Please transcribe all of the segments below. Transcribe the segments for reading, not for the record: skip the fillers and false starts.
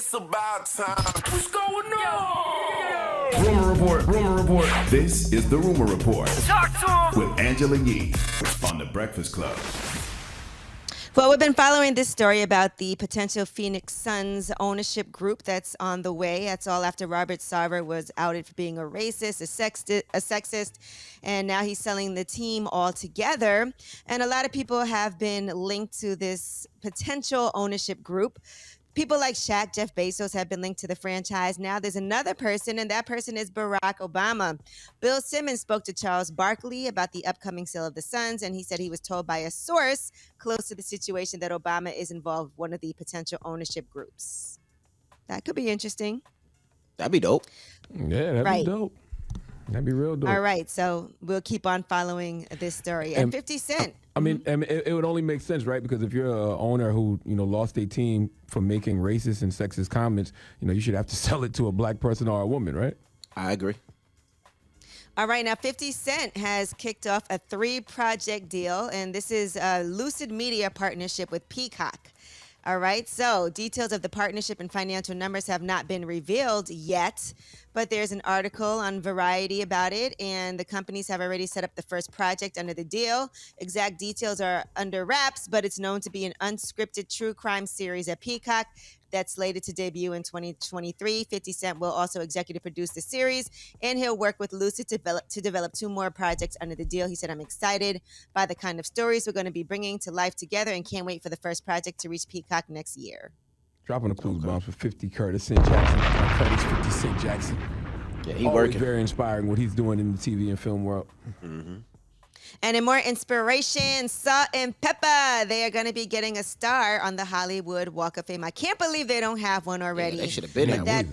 It's about time. What's going on? Rumor Report, Rumor Report. This is the Rumor Report. Talk to him. With Angela Yee on The Breakfast Club. Well, we've been following this story about the potential Phoenix Suns ownership group that's on the way. That's all after Robert Sarver was outed for being a racist, a sexist, and now he's selling the team altogether. And a lot of people have been linked to this potential ownership group. People like Shaq, Jeff Bezos have been linked to the franchise. Now there's another person, and that person is Barack Obama. Bill Simmons spoke to Charles Barkley about the upcoming sale of the Suns, and he said he was told by a source close to the situation that Obama is involved with one of the potential ownership groups. That could be interesting. That'd be dope. Yeah, that'd be dope. That'd be real dope. All right, so we'll keep on following this story. And 50 Cent. I mean, it would only make sense, right? Because if you're an owner who, lost a team for making racist and sexist comments, you should have to sell it to a black person or a woman, right? I agree. All right, now 50 Cent has kicked off a 3-project deal, and this is a Lucid Media partnership with Peacock. All right, so details of the partnership and financial numbers have not been revealed yet, but there's an article on Variety about it, and the companies have already set up the first project under the deal. Exact details are under wraps, but it's known to be an unscripted true crime series at Peacock that's slated to debut in 2023. 50 Cent will also executive produce the series, and he'll work with Lucid to develop 2 more projects under the deal. He said, "I'm excited by the kind of stories we're going to be bringing to life together and can't wait for the first project to reach Peacock next year." Dropping the clues bombs for 50 Curtis St. Jackson. Curtis 50 St. Jackson. Yeah, he Always working. very inspiring what he's doing in the TV and film world. Mm-hmm. And in more inspiration, Salt and Pepa, they are going to be getting a star on the Hollywood Walk of Fame. I can't believe they don't have one already. Yeah, they should have been there.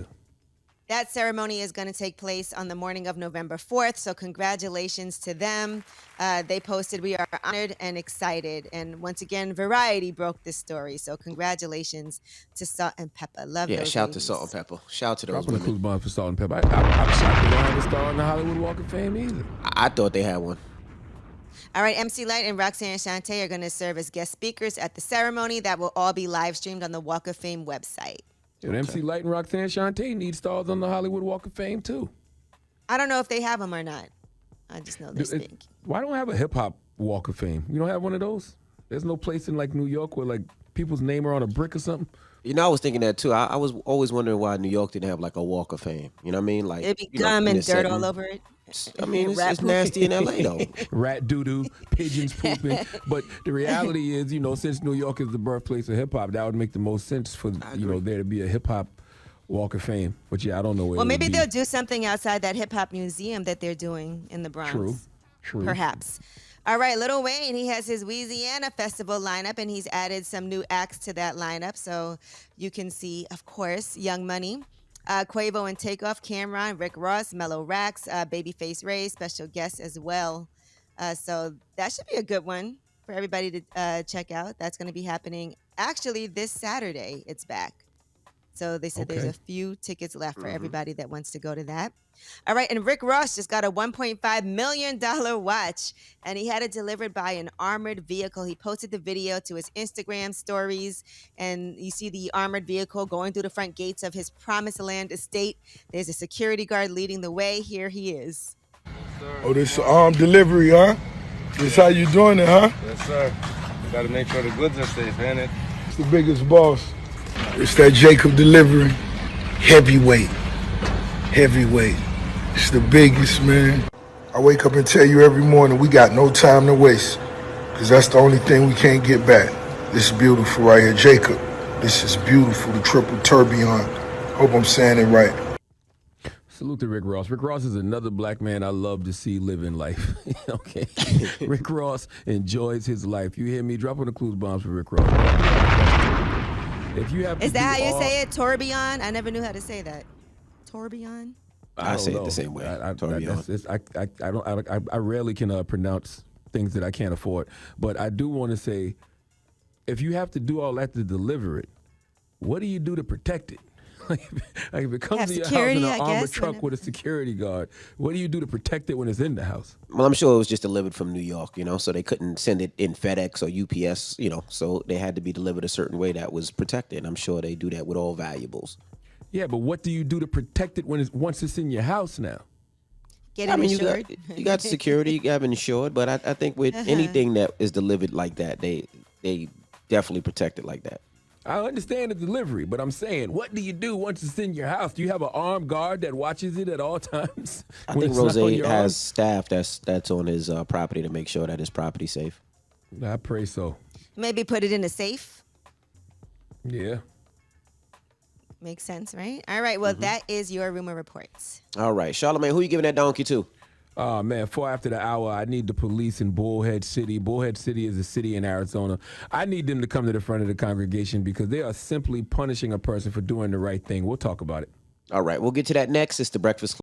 That ceremony is going to take place on the morning of November 4th, so congratulations to them. They posted, "We are honored and excited." And once again, Variety broke this story, so congratulations to Salt and Pepa. Love those shout ladies. to Salt and Pepper. Shout to those Dropping the women. clues bombs for Salt and Pepper. I'm shocked they don't have a star on the Hollywood Walk of Fame either. I thought they had one. All right, MC Lyte and Roxanne Shante are going to serve as guest speakers at the ceremony. That will all be live streamed on the Walk of Fame website. And MC Lyte and Roxanne Shante need stars on the Hollywood Walk of Fame too. I don't know if they have them or not. I just know they're speaking. Why don't I have a hip hop Walk of Fame? You don't have one of those? There's no place in like New York where like people's name are on a brick or something? I was thinking that too. I was always wondering why New York didn't have like a Walk of Fame. You know what I mean? Like it'd be gum and dirt all over it. I mean, it's nasty in LA though. Rat doo-doo, pigeons pooping. But the reality is, since New York is the birthplace of hip hop, that would make the most sense for there to be a hip hop Walk of Fame. But yeah, I don't know where. Well, maybe they'll do something outside that hip hop museum that they're doing in the Bronx. True. Perhaps. All right, Lil Wayne, he has his Louisiana Festival lineup, and he's added some new acts to that lineup. So you can see, of course, Young Money, Quavo and Takeoff, Cameron, Rick Ross, Mellow Rax, Babyface Ray, special guests as well. So that should be a good one for everybody to check out. That's going to be happening actually this Saturday. It's back. So they said there's a few tickets left for everybody that wants to go to that. All right, and Rick Ross just got a $1.5 million watch, and he had it delivered by an armored vehicle. He posted the video to his Instagram stories, and you see the armored vehicle going through the front gates of his Promised Land estate. There's a security guard leading the way. Here he is. Oh, this armed delivery, huh? This how you doing it, huh? Yes, sir. We gotta make sure the goods are safe, ain't it? It's the biggest boss. It's that Jacob delivery. Heavyweight. It's the biggest, man. I wake up and tell you every morning we got no time to waste. Because that's the only thing we can't get back. This is beautiful right here. Jacob, this is beautiful. The triple tourbillon. Hope I'm saying it right. Salute to Rick Ross. Rick Ross is another black man I love to see living life. Okay. Rick Ross enjoys his life. You hear me? Dropping the clues bombs for Rick Ross. If you have Is that how you say it? Tourbillon? I never knew how to say that. Tourbillon? I say it the same way. I rarely can pronounce things that I can't afford. But I do want to say, if you have to do all that to deliver it, what do you do to protect it? Like if it comes Have to your security, house in I an armored guess, truck whenever- with a security guard, what do you do to protect it when it's in the house? Well, I'm sure it was just delivered from New York, so they couldn't send it in FedEx or UPS, so they had to be delivered a certain way that was protected. I'm sure they do that with all valuables. Yeah, but what do you do to protect it once it's in your house now? Get it I mean, insured. you got security, you have insured, but I think with anything that is delivered like that, they definitely protect it like that. I understand the delivery, but I'm saying, what do you do once it's in your house? Do you have an armed guard that watches it at all times? I when think it's not on Rose your has arm? staff that's on his property to make sure that his property's safe. I pray so. Maybe put it in a safe. Yeah. Makes sense, right? All right. Well, that is your rumor reports. All right, Charlamagne, who you giving that donkey to? Oh, man, 4 after the hour, I need the police in Bullhead City. Bullhead City is a city in Arizona. I need them to come to the front of the congregation because they are simply punishing a person for doing the right thing. We'll talk about it. All right, we'll get to that next. It's The Breakfast Club.